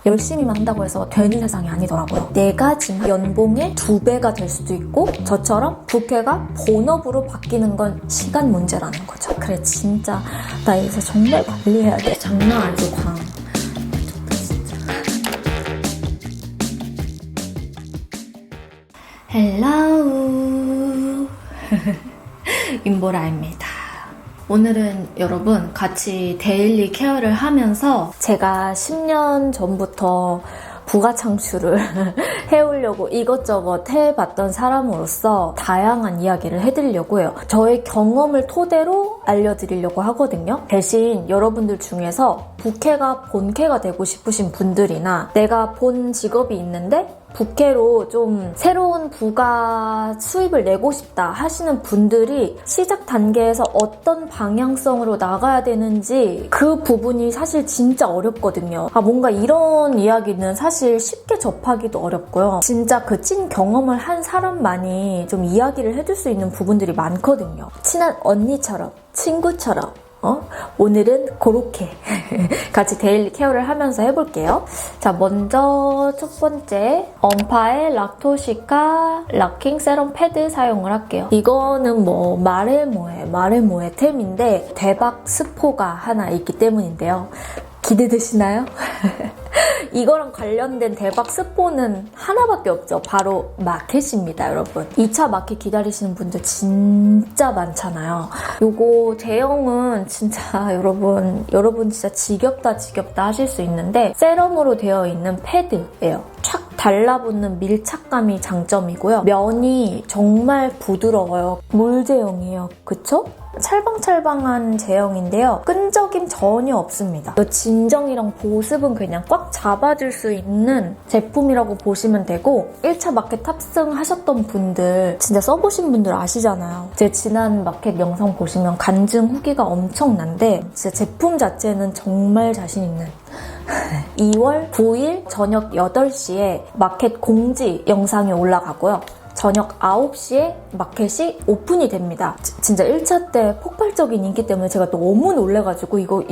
열심히만 한다고 해서 되는 세상이 아니더라고요. 내가 지금 연봉의 2배가 될 수도 있고 저처럼 부캐가 본업으로 바뀌는 건 시간 문제라는 거죠. 그래 진짜 나 요새 정말 관리해야 돼. 장난 아니고 광. 미쳤다 진짜. 헬로우 윤보라입니다. 오늘은 여러분 같이 데일리 케어를 하면서 제가 10년 전부터 부가 창출을 해오려고 이것저것 해봤던 사람으로서 다양한 이야기를 해드리려고 해요. 저의 경험을 토대로 알려드리려고 하거든요. 대신 여러분들 중에서 부캐가 본캐가 되고 싶으신 분들이나 내가 본 직업이 있는데 부캐로 좀 새로운 부가 수입을 내고 싶다 하시는 분들이 시작 단계에서 어떤 방향성으로 나가야 되는지 그 부분이 사실 진짜 어렵거든요. 뭔가 이런 이야기는 사실 쉽게 접하기도 어렵고요. 진짜 그 찐 경험을 한 사람만이 좀 이야기를 해줄 수 있는 부분들이 많거든요. 친한 언니처럼, 친구처럼 오늘은 그렇게 같이 데일리 케어를 하면서 해볼게요. 자, 먼저 첫 번째 언파의 락토시카 락킹 세럼 패드 사용을 할게요. 이거는 뭐 마레모의 템인데 대박 스포가 하나 있기 때문인데요. 기대되시나요? 이거랑 관련된 대박 스포는 하나밖에 없죠. 바로 마켓입니다, 여러분. 2차 마켓 기다리시는 분들 진짜 많잖아요. 요거 제형은 진짜 여러분 진짜 지겹다 하실 수 있는데 세럼으로 되어 있는 패드예요. 촥 달라붙는 밀착감이 장점이고요. 면이 정말 부드러워요. 물 제형이에요. 그쵸? 찰방찰방한 제형인데요. 끈적임 전혀 없습니다. 진정이랑 보습은 그냥 꽉 잡아줄 수 있는 제품이라고 보시면 되고 1차 마켓 탑승하셨던 분들 진짜 써보신 분들 아시잖아요. 제 지난 마켓 영상 보시면 간증 후기가 엄청난데 진짜 제품 자체는 정말 자신 있는 2월 9일 저녁 8시에 마켓 공지 영상이 올라가고요. 저녁 9시에 마켓이 오픈이 됩니다. 진짜 1차 때 폭발적인 인기 때문에 제가 너무 놀래가지고 이거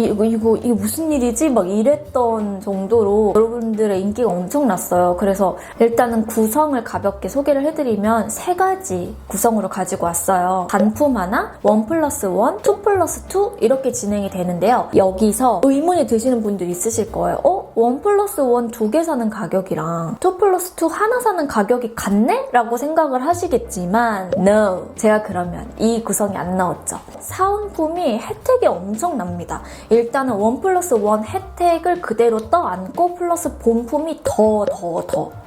무슨 일이지? 막 이랬던 정도로 여러분들의 인기가 엄청났어요. 그래서 일단은 구성을 가볍게 소개를 해드리면 3가지 구성으로 가지고 왔어요. 단품 하나, 1+1, 2+2 이렇게 진행이 되는데요. 여기서 의문이 드시는 분들 있으실 거예요. 1+1 2개 사는 가격이랑 2+2 하나 사는 가격이 같네? 라고 생각을 하시겠지만 No! 제가 그러면 이 구성이 안 나왔죠. 사은품이 혜택이 엄청납니다. 일단은 1+1 혜택을 그대로 떠안고 플러스 본품이 더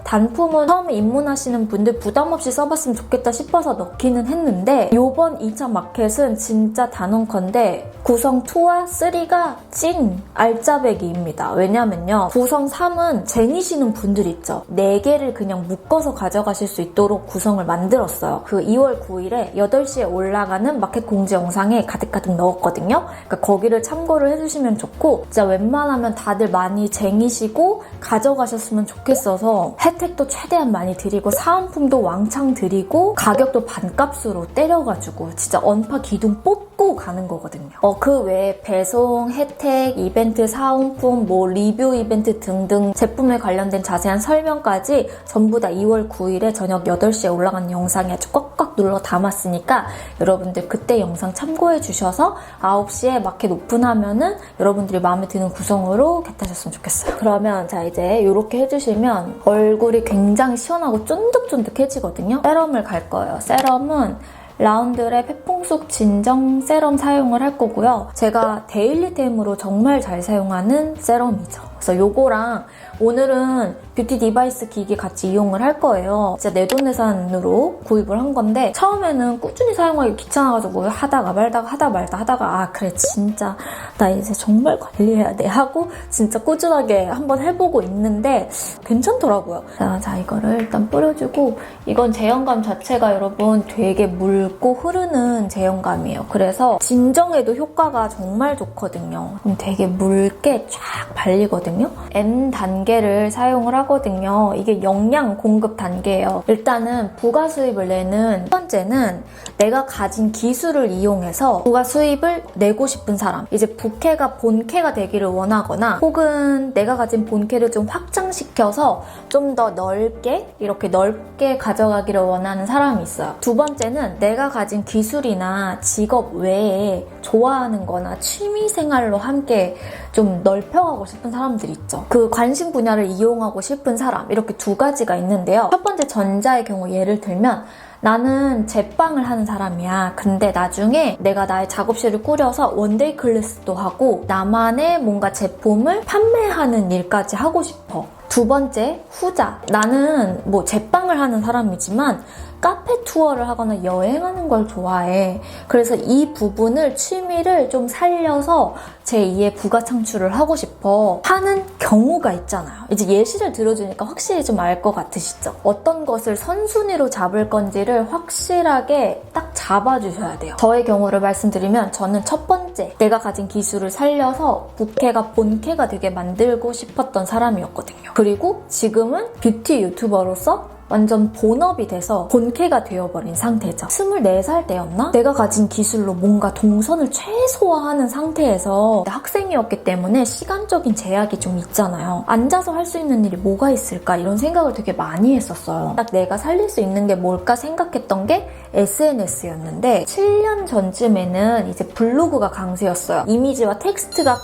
단품은 처음에 입문하시는 분들 부담 없이 써봤으면 좋겠다 싶어서 넣기는 했는데 요번 2차 마켓은 진짜 단언컨대 구성 2와 3가 찐 알짜배기입니다. 왜냐면요. 구성 3은 쟁이시는 분들 있죠. 4개를 그냥 묶어서 가져가실 수 있도록 구성을 만들었어요. 그 2월 9일에 8시에 올라가는 마켓 공지 영상에 가득가득 넣었거든요. 그러니까 거기를 참고를 해주시면 좋고 진짜 웬만하면 다들 많이 쟁이시고 가져가셨으면 좋겠어서 혜택도 최대한 많이 드리고 사은품도 왕창 드리고 가격도 반값으로 때려가지고 진짜 언파 기둥 뽑고 가는 거거든요. 그 외에 배송, 혜택, 이벤트, 사은품, 리뷰 이벤트 등등 제품에 관련된 자세한 설명까지 전부 다 2월 9일에 저녁 8시에 올라간 영상에 아주 꽉꽉 눌러 담았으니까 여러분들 그때 영상 참고해 주셔서 9시에 마켓 오픈하면은 여러분들이 마음에 드는 구성으로 겟하셨으면 좋겠어요. 그러면 자 이제 이렇게 해주시면 얼굴이 굉장히 시원하고 쫀득쫀득해지거든요. 세럼을 갈 거예요. 세럼은 라운드랩 페퐁숙 진정 세럼 사용을 할 거고요. 제가 데일리템으로 정말 잘 사용하는 세럼이죠. 그래서 요거랑 오늘은 뷰티 디바이스 기기 같이 이용을 할 거예요. 진짜 내돈내산으로 구입을 한 건데 처음에는 꾸준히 사용하기 귀찮아가지고 하다가 말다가 그래 진짜 나 이제 정말 관리해야 돼 하고 진짜 꾸준하게 한번 해보고 있는데 괜찮더라고요. 자 이거를 일단 뿌려주고 이건 제형감 자체가 여러분 되게 묽고 흐르는 제형감이에요. 그래서 진정에도 효과가 정말 좋거든요. 되게 묽게 쫙 발리거든요. N 단계를 사용을 하거든요. 이게 역량 공급 단계예요. 일단은 부가 수입을 내는 첫 번째는 내가 가진 기술을 이용해서 부가 수입을 내고 싶은 사람. 이제 부캐가 본캐가 되기를 원하거나 혹은 내가 가진 본캐를 좀 확장시켜서 좀 더 넓게 이렇게 넓게 가져가기를 원하는 사람이 있어요. 두 번째는 내가 가진 기술이나 직업 외에 좋아하는 거나 취미 생활로 함께 좀 넓혀가고 싶은 사람들 있죠. 그 관심 분야를 이용하고 싶은 사람, 이렇게 두 가지가 있는데요. 첫 번째 전자의 경우 예를 들면 나는 제빵을 하는 사람이야. 근데 나중에 내가 나의 작업실을 꾸려서 원데이 클래스도 하고 나만의 뭔가 제품을 판매하는 일까지 하고 싶어. 두 번째, 후자. 나는 뭐 제빵을 하는 사람이지만 카페 투어를 하거나 여행하는 걸 좋아해. 그래서 이 부분을 취미를 좀 살려서 제2의 부가 창출을 하고 싶어 하는 경우가 있잖아요. 이제 예시를 들어주니까 확실히 좀 알 것 같으시죠? 어떤 것을 선순위로 잡을 건지를 확실하게 딱 잡아주셔야 돼요. 저의 경우를 말씀드리면 저는 첫 번째, 내가 가진 기술을 살려서 부캐가 본캐가 되게 만들고 싶었던 사람이었거든요. 그리고 지금은 뷰티 유튜버로서 완전 본업이 돼서 본캐가 되어버린 상태죠. 24살 때였나? 내가 가진 기술로 뭔가 동선을 최소화하는 상태에서 학생이었기 때문에 시간적인 제약이 좀 있잖아요. 앉아서 할 수 있는 일이 뭐가 있을까 이런 생각을 되게 많이 했었어요. 딱 내가 살릴 수 있는 게 뭘까 생각했던 게 SNS였는데 7년 전쯤에는 이제 블로그가 강세였어요. 이미지와 텍스트가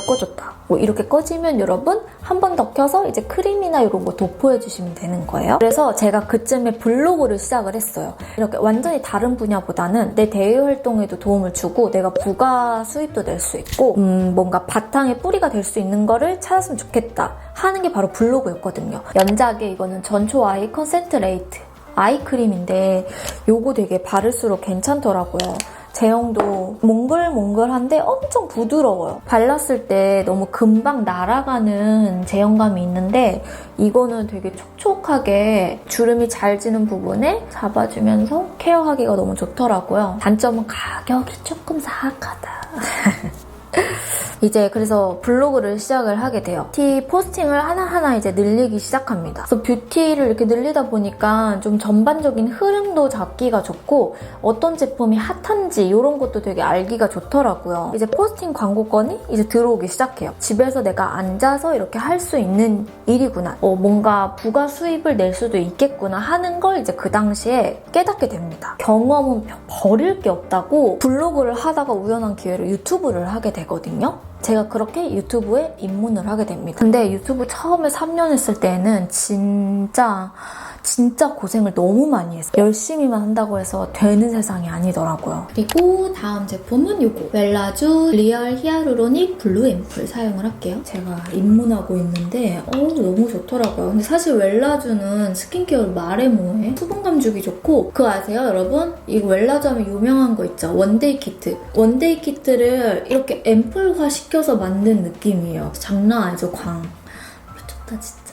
꺼졌다. 뭐 이렇게 꺼지면 여러분 한 번 더 켜서 이제 크림이나 이런 거 도포해주시면 되는 거예요. 그래서 제가 그쯤에 블로그를 시작을 했어요. 이렇게 완전히 다른 분야보다는 내 대외 활동에도 도움을 주고 내가 부가 수입도 낼 수 있고 뭔가 바탕에 뿌리가 될 수 있는 거를 찾았으면 좋겠다 하는 게 바로 블로그였거든요. 연작에 이거는 전초 아이 컨센트레이트 아이크림인데 요거 되게 바를수록 괜찮더라고요. 제형도 몽글몽글한데 엄청 부드러워요. 발랐을 때 너무 금방 날아가는 제형감이 있는데 이거는 되게 촉촉하게 주름이 잘 지는 부분에 잡아주면서 케어하기가 너무 좋더라고요. 단점은 가격이 조금 사악하다. 이제 그래서 블로그를 시작을 하게 돼요. 뷰티 포스팅을 하나하나 이제 늘리기 시작합니다. 그래서 뷰티를 이렇게 늘리다 보니까 좀 전반적인 흐름도 잡기가 좋고 어떤 제품이 핫한지 이런 것도 되게 알기가 좋더라고요. 이제 포스팅 광고건이 이제 들어오기 시작해요. 집에서 내가 앉아서 이렇게 할 수 있는 일이구나. 뭔가 부가 수입을 낼 수도 있겠구나 하는 걸 이제 그 당시에 깨닫게 됩니다. 경험은 버릴 게 없다고 블로그를 하다가 우연한 기회로 유튜브를 하게 되거든요. 제가 그렇게 유튜브에 입문을 하게 됩니다. 근데 유튜브 처음에 3년 했을 때는 진짜 고생을 너무 많이 했어요. 열심히만 한다고 해서 되는 세상이 아니더라고요. 그리고 다음 제품은 이거 웰라쥬 리얼 히아루로닉 블루 앰플 사용을 할게요. 제가 입문하고 있는데 너무 좋더라고요. 근데 사실 웰라쥬는 스킨케어 말해 뭐해. 수분감 주기 좋고 그거 아세요 여러분? 이거 웰라쥬 하면 유명한 거 있죠. 원데이 키트. 원데이 키트를 이렇게 앰플화 시켜서 만든 느낌이에요. 장난 아니죠 광. 미쳤다 진짜.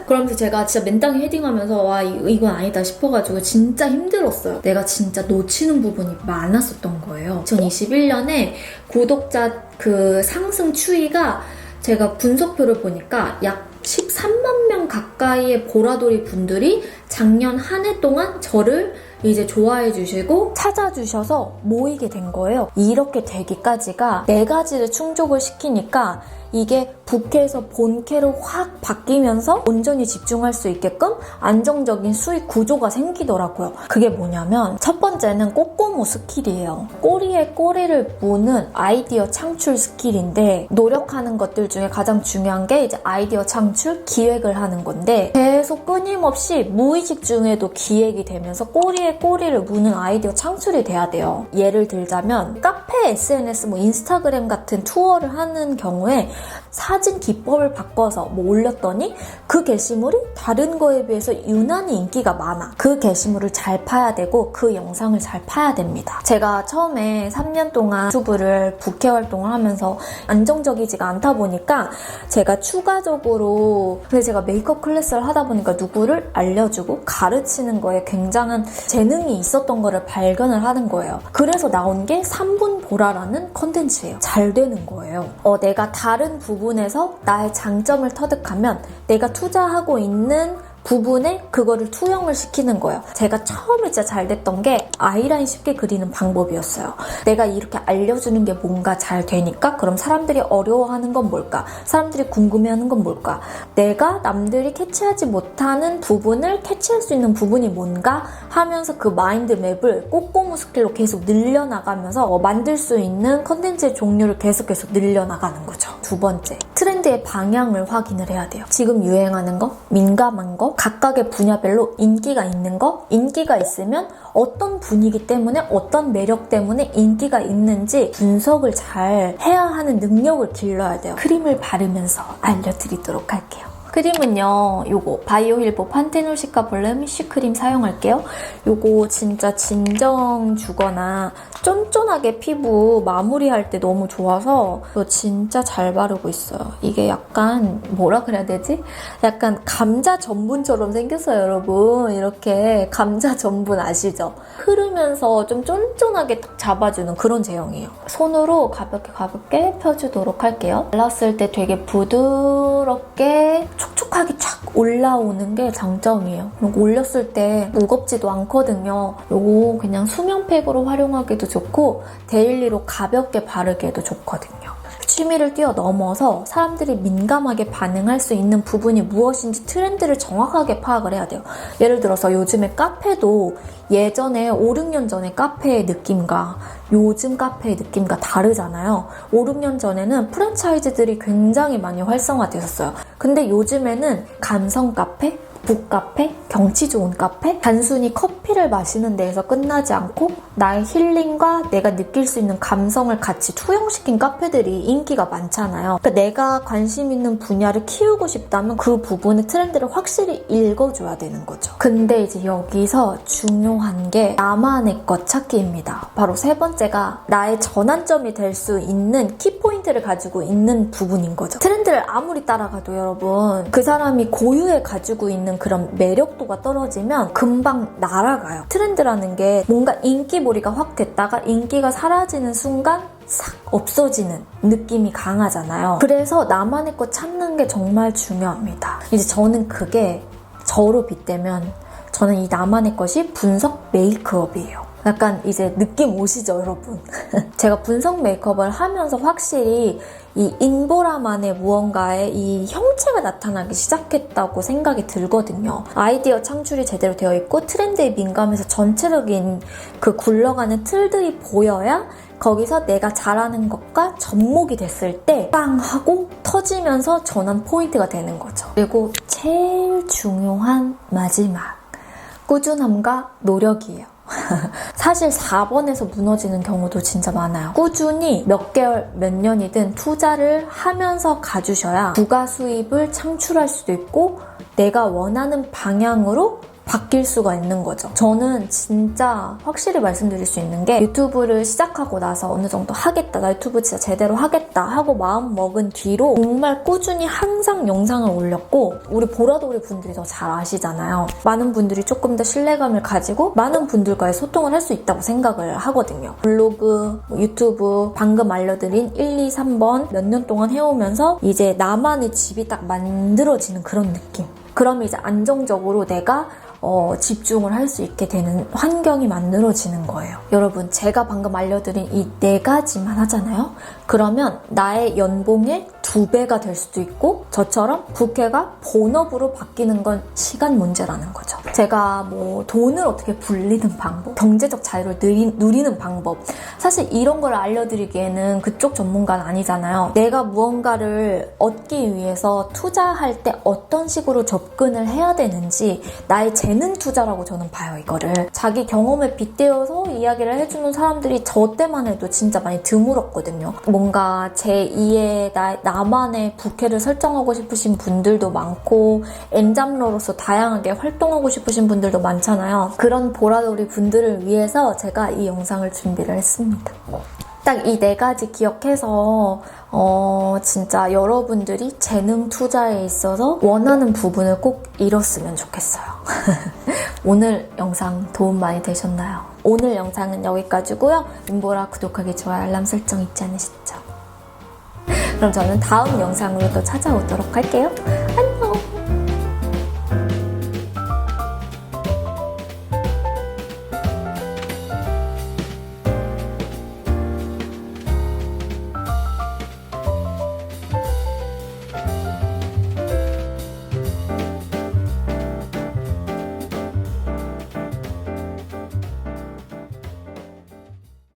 그러면서 제가 진짜 맨땅에 헤딩하면서 와 이건 아니다 싶어가지고 진짜 힘들었어요. 내가 진짜 놓치는 부분이 많았었던 거예요. 2021년에 구독자 그 상승 추이가 제가 분석표를 보니까 약 13만 명 가까이의 보라돌이 분들이 작년 한 해 동안 저를 이제 좋아해 주시고 찾아주셔서 모이게 된 거예요. 이렇게 되기까지가 4가지를 충족을 시키니까 이게 부캐에서 본캐로 확 바뀌면서 온전히 집중할 수 있게끔 안정적인 수익 구조가 생기더라고요. 그게 뭐냐면 첫 번째는 꼬꼬모 스킬이에요. 꼬리에 꼬리를 무는 아이디어 창출 스킬인데 노력하는 것들 중에 가장 중요한 게 이제 아이디어 창출, 기획을 하는 건데 계속 끊임없이 무의식 중에도 기획이 되면서 꼬리에 꼬리를 무는 아이디어 창출이 돼야 돼요. 예를 들자면 카페, SNS, 인스타그램 같은 투어를 하는 경우에 사진 기법을 바꿔서 올렸더니 그 게시물이 다른 거에 비해서 유난히 인기가 많아. 그 게시물을 잘 파야 되고 그 영상을 잘 파야 됩니다. 제가 처음에 3년 동안 유튜브를 부캐 활동을 하면서 안정적이지가 않다 보니까 제가 추가적으로 근데 제가 메이크업 클래스를 하다 보니까 누구를 알려주고 가르치는 거에 굉장한 재능이 있었던 거를 발견을 하는 거예요. 그래서 나온 게 3분 보라라는 컨텐츠예요. 잘 되는 거예요. 내가 다른 부분 부분에서 나의 장점을 터득하면 내가 투자하고 있는 부분에 그거를 투영을 시키는 거예요. 제가 처음에 진짜 잘 됐던 게 아이라인 쉽게 그리는 방법이었어요. 내가 이렇게 알려주는 게 뭔가 잘 되니까 그럼 사람들이 어려워하는 건 뭘까? 사람들이 궁금해하는 건 뭘까? 내가 남들이 캐치하지 못하는 부분을 캐치할 수 있는 부분이 뭔가 하면서 그 마인드맵을 꼬꼬무 스킬로 계속 늘려나가면서 만들 수 있는 컨텐츠의 종류를 계속 늘려나가는 거죠. 두 번째, 트렌드의 방향을 확인을 해야 돼요. 지금 유행하는 거, 민감한 거, 각각의 분야별로 인기가 있는 거, 인기가 있으면 어떤 분위기 때문에 어떤 매력 때문에 인기가 있는지 분석을 잘 해야 하는 능력을 길러야 돼요. 크림을 바르면서 알려드리도록 할게요. 크림은요, 요거 바이오힐보 판테놀 시카 볼레미쉬 크림 사용할게요. 요거 진짜 진정 주거나 쫀쫀하게 피부 마무리할 때 너무 좋아서 이거 진짜 잘 바르고 있어요. 이게 약간 뭐라 그래야 되지? 약간 감자 전분처럼 생겼어요, 여러분. 이렇게 감자 전분 아시죠? 흐르면서 좀 쫀쫀하게 딱 잡아주는 그런 제형이에요. 손으로 가볍게 펴주도록 할게요. 발랐을 때 되게 부드럽게 촉촉하게 쫙 올라오는 게 장점이에요. 올렸을 때 무겁지도 않거든요. 요거 그냥 수면팩으로 활용하기도 좋고 데일리로 가볍게 바르기에도 좋거든요. 취미를 뛰어넘어서 사람들이 민감하게 반응할 수 있는 부분이 무엇인지 트렌드를 정확하게 파악을 해야 돼요. 예를 들어서 요즘에 카페도 예전에 5, 6년 전에 카페의 느낌과 요즘 카페의 느낌과 다르잖아요. 5, 6년 전에는 프랜차이즈들이 굉장히 많이 활성화되었어요. 근데 요즘에는 감성 카페, 북카페, 경치 좋은 카페, 단순히 커피를 마시는 데에서 끝나지 않고 나의 힐링과 내가 느낄 수 있는 감성을 같이 투영시킨 카페들이 인기가 많잖아요. 그러니까 내가 관심 있는 분야를 키우고 싶다면 그 부분의 트렌드를 확실히 읽어줘야 되는 거죠. 근데 이제 여기서 중요한 게 나만의 것 찾기입니다. 바로 세 번째가 나의 전환점이 될 수 있는 키포인트를 가지고 있는 부분인 거죠. 트렌드를 아무리 따라가도 여러분, 그 사람이 고유해 가지고 있는 그런 매력도가 떨어지면 금방 날아가요. 트렌드라는 게 뭔가 인기몰이가 확 됐다가 인기가 사라지는 순간 싹 없어지는 느낌이 강하잖아요. 그래서 나만의 것 찾는 게 정말 중요합니다. 이제 저는 그게 저로 빗대면 저는 이 나만의 것이 분석 메이크업이에요. 약간 이제 느낌 오시죠, 여러분? 제가 분석 메이크업을 하면서 확실히 이 인보라만의 무언가의 이 형체가 나타나기 시작했다고 생각이 들거든요. 아이디어 창출이 제대로 되어 있고 트렌드에 민감해서 전체적인 그 굴러가는 틀들이 보여야 거기서 내가 잘하는 것과 접목이 됐을 때 빵 하고 터지면서 전환 포인트가 되는 거죠. 그리고 제일 중요한 마지막, 꾸준함과 노력이에요. 사실 4번에서 무너지는 경우도 진짜 많아요. 꾸준히 몇 개월, 몇 년이든 투자를 하면서 가주셔야 부가 수입을 창출할 수도 있고 내가 원하는 방향으로 바뀔 수가 있는 거죠. 저는 진짜 확실히 말씀드릴 수 있는 게 유튜브를 시작하고 나서 어느 정도 하겠다, 나 유튜브 진짜 제대로 하겠다 하고 마음 먹은 뒤로 정말 꾸준히 항상 영상을 올렸고, 우리 보라돌이 분들이 더 잘 아시잖아요. 많은 분들이 조금 더 신뢰감을 가지고 많은 분들과의 소통을 할 수 있다고 생각을 하거든요. 블로그, 유튜브, 방금 알려드린 1, 2, 3번 몇 년 동안 해오면서 이제 나만의 집이 딱 만들어지는 그런 느낌. 그러면 이제 안정적으로 내가 집중을 할 수 있게 되는 환경이 만들어지는 거예요. 여러분, 제가 방금 알려드린 이 4가지만 하잖아요? 그러면 나의 연봉의 2배가 될 수도 있고 저처럼 부캐가 본업으로 바뀌는 건 시간 문제라는 거죠. 제가 뭐 돈을 어떻게 불리는 방법, 경제적 자유를 누리는 방법, 사실 이런 걸 알려드리기에는 그쪽 전문가는 아니잖아요. 내가 무언가를 얻기 위해서 투자할 때 어떤 식으로 접근을 해야 되는지 나의 재능 투자라고 저는 봐요, 이거를. 자기 경험에 빗대어서 이야기를 해주는 사람들이 저 때만 해도 진짜 많이 드물었거든요. 뭔가 제2의 나만의 부캐를 설정하고 싶으신 분들도 많고 엔잡러로서 다양하게 활동하고 싶으신 분들도 많잖아요. 그런 보라돌이 분들을 위해서 제가 이 영상을 준비를 했습니다. 딱 이 4가지 기억해서 진짜 여러분들이 재능 투자에 있어서 원하는 부분을 꼭 이뤘으면 좋겠어요. 오늘 영상 도움 많이 되셨나요? 오늘 영상은 여기까지고요. 윤보라 구독하기, 좋아요, 알람 설정 잊지 않으시죠? 그럼 저는 다음 영상으로 또 찾아오도록 할게요. 안녕!